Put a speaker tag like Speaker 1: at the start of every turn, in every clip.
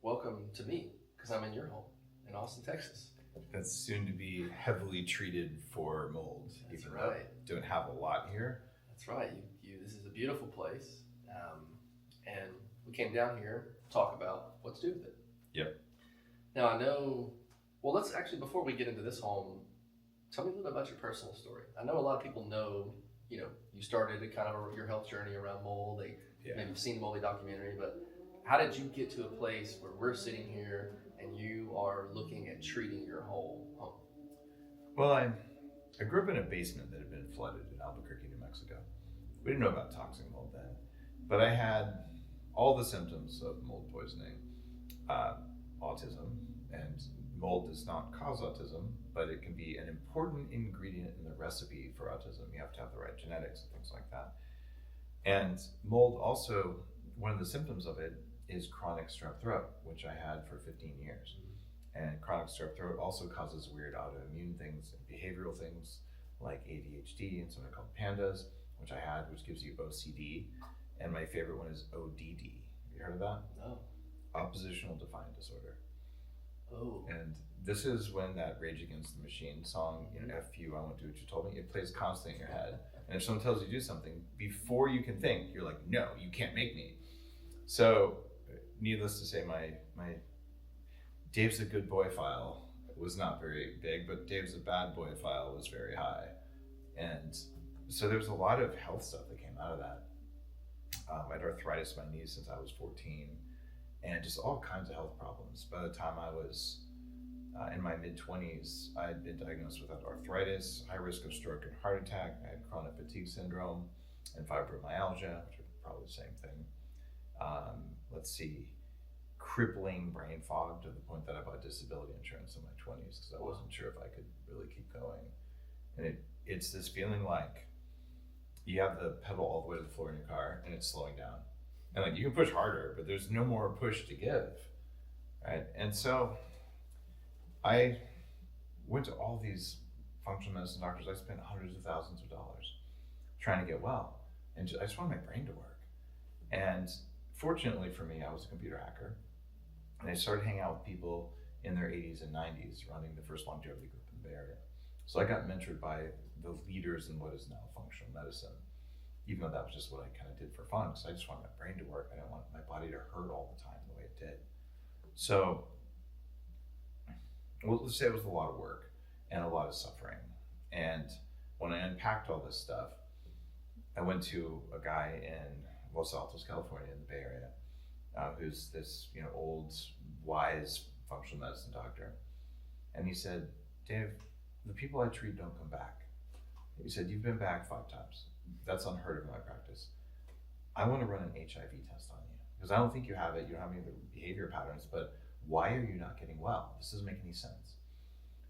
Speaker 1: welcome to me, because I'm in your home in Austin, Texas.
Speaker 2: That's soon to be heavily treated for mold.
Speaker 1: That's
Speaker 2: even
Speaker 1: right.
Speaker 2: though don't have a lot here.
Speaker 1: That's right. This is a beautiful place, and we came down here to talk about what to do with it.
Speaker 2: Yep.
Speaker 1: Now I know. Well, let's actually, before we get into this home, tell me a little bit about your personal story. I know a lot of people know, you started a kind of your health journey around mold. They maybe have seen the moldy documentary, but how did you get to a place where we're sitting here and you are looking at treating your whole home?
Speaker 2: Well, I grew up in a basement that had been flooded in Albuquerque, New Mexico. We didn't know about toxic mold then, but I had all the symptoms of mold poisoning, autism, and mold does not cause autism, but it can be an important ingredient in the recipe for autism. You have to have the right genetics and things like that. And mold also, one of the symptoms of it is chronic strep throat, which I had for 15 years. And chronic strep throat also causes weird autoimmune things and behavioral things like ADHD and something called PANDAS, which I had, which gives you OCD. And my favorite one is ODD. Have you heard of that?
Speaker 1: No.
Speaker 2: Oppositional defiant disorder.
Speaker 1: Oh.
Speaker 2: And this is when that Rage Against the Machine song, F you, I won't do what you told me, it plays constantly in your head. And if someone tells you to do something, before you can think, you're like, no, you can't make me. So, needless to say, my Dave's a good boy file was not very big, but Dave's a bad boy file was very high. And so there's a lot of health stuff that came out of that. I had arthritis in my knees since I was 14, and just all kinds of health problems. By the time I was in my mid-20s, I had been diagnosed with arthritis, high risk of stroke and heart attack. I had chronic fatigue syndrome and fibromyalgia, which are probably the same thing. Crippling brain fog to the point that I bought disability insurance in my 20s because I wasn't sure if I could really keep going. And it's this feeling like you have the pedal all the way to the floor in your car and it's slowing down. And like you can push harder, but there's no more push to give, right? And so I went to all these functional medicine doctors. I spent hundreds of thousands of dollars trying to get well. And I just wanted my brain to work. And fortunately for me, I was a computer hacker. And I started hanging out with people in their 80s and 90s running the first longevity group in the Bay Area. So I got mentored by the leaders in what is now functional medicine, even though that was just what I kind of did for fun, because I just wanted my brain to work. I didn't want my body to hurt all the time the way it did. So, well, let's say it was a lot of work and a lot of suffering. And when I unpacked all this stuff, I went to a guy in Los Altos, California, in the Bay Area, who's this old, wise functional medicine doctor. And he said, Dave, the people I treat don't come back. He said, you've been back 5 times. That's unheard of in my practice. I want to run an HIV test on you because I don't think you have it. You don't have any of the behavior patterns, but why are you not getting well? This doesn't make any sense.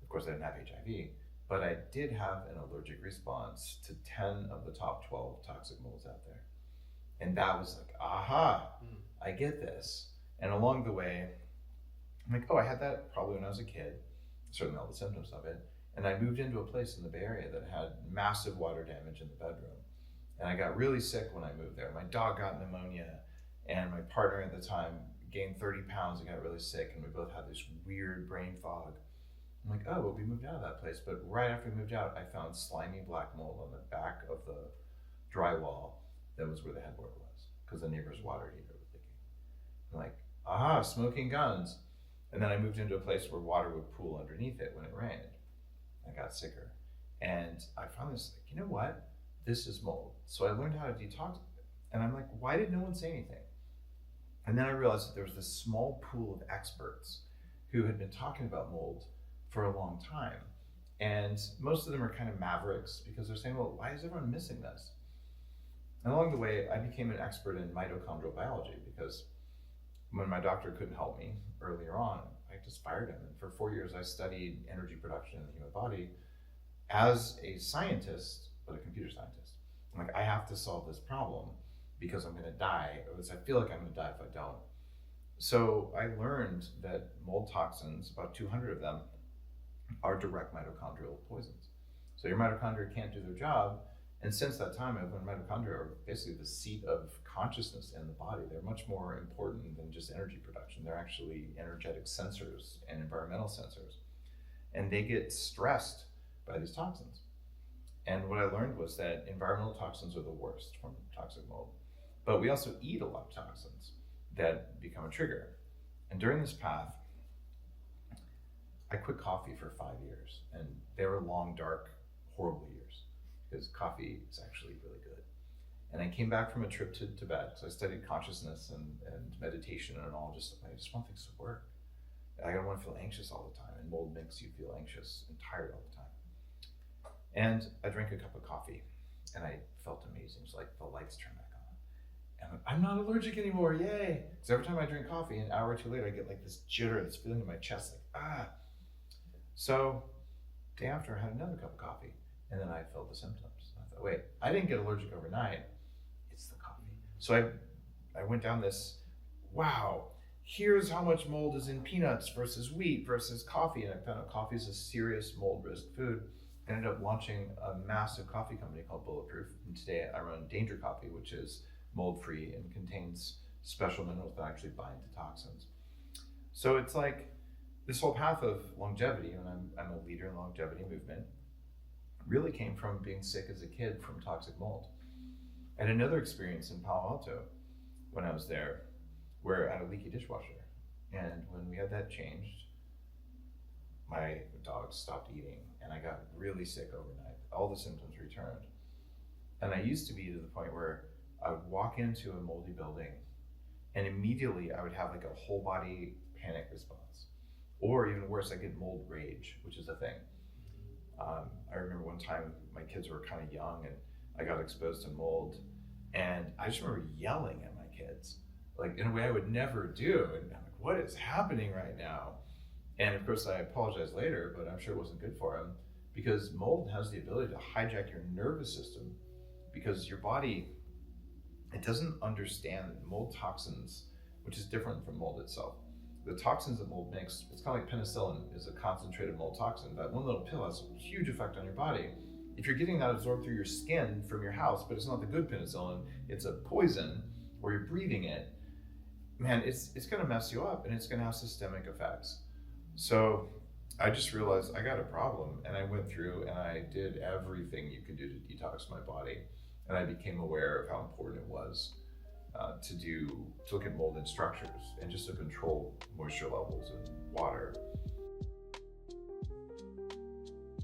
Speaker 2: Of course, I didn't have HIV, but I did have an allergic response to 10 of the top 12 toxic molds out there. And that was like, aha, I get this. And along the way, I'm like, oh, I had that probably when I was a kid, certainly all the symptoms of it. And I moved into a place in the Bay Area that had massive water damage in the bedroom. And I got really sick when I moved there. My dog got pneumonia, and my partner at the time gained 30 pounds and got really sick, and we both had this weird brain fog. I'm like, oh, well, we moved out of that place. But right after we moved out, I found slimy black mold on the back of the drywall. That was where the headboard was, because the neighbor's water heater was leaking. I'm like, aha, smoking guns. And then I moved into a place where water would pool underneath it when it rained. I got sicker. And I found this, like, you know what? This is mold. So I learned how to detox it. And I'm like, why did no one say anything? And then I realized that there was this small pool of experts who had been talking about mold for a long time. And most of them are kind of mavericks because they're saying, well, why is everyone missing this? And along the way, I became an expert in mitochondrial biology because when my doctor couldn't help me earlier on, I just fired him. And for 4 years, I studied energy production in the human body as a scientist, but a computer scientist. I'm like, I have to solve this problem because I'm gonna die, or at least I feel like I'm gonna die if I don't. So I learned that mold toxins, about 200 of them, are direct mitochondrial poisons. So your mitochondria can't do their job, And since that time, I've learned mitochondria are basically the seat of consciousness in the body. They're much more important than just energy production. They're actually energetic sensors and environmental sensors. And they get stressed by these toxins. And what I learned was that environmental toxins are the worst from toxic mold. But we also eat a lot of toxins that become a trigger. And during this path, I quit coffee for 5 years. And they were long, dark, horrible years, because coffee is actually really good. And I came back from a trip to Tibet. So I studied consciousness and meditation and all. I just want things to work. I don't want to feel anxious all the time. And mold makes you feel anxious and tired all the time. And I drank a cup of coffee and I felt amazing. It was like the lights turned back on. And I'm not allergic anymore, yay! Because every time I drink coffee, an hour or two later, I get like this jitter, this feeling in my chest, like, ah. So, day after, I had another cup of coffee, and then I felt the symptoms. I thought, wait, I didn't get allergic overnight, it's the coffee. So I went down this, wow, here's how much mold is in peanuts versus wheat versus coffee, and I found out coffee is a serious mold risk food. I ended up launching a massive coffee company called Bulletproof, and today I run Danger Coffee, which is mold-free and contains special minerals that actually bind to toxins. So it's like this whole path of longevity, and I'm a leader in the longevity movement, really came from being sick as a kid from toxic mold. I had another experience in Palo Alto when I was there, where I had a leaky dishwasher. And when we had that changed, my dogs stopped eating and I got really sick overnight. All the symptoms returned. And I used to be to the point where I would walk into a moldy building and immediately I would have like a whole body panic response. Or even worse, I get mold rage, which is a thing. I remember one time my kids were kind of young and I got exposed to mold, and I just remember yelling at my kids, like in a way I would never do. And I'm like, what is happening right now? And of course I apologized later, but I'm sure it wasn't good for him, because mold has the ability to hijack your nervous system, because your body, it doesn't understand mold toxins, which is different from mold itself. The toxins that mold makes, it's kind of like penicillin is a concentrated mold toxin. That one little pill has a huge effect on your body. If you're getting that absorbed through your skin from your house, but it's not the good penicillin, it's a poison, or you're breathing it, man, it's gonna mess you up and it's gonna have systemic effects. So I just realized I got a problem, and I went through and I did everything you could do to detox my body. And I became aware of how important it was to look at mold in structures and just to control moisture levels and water.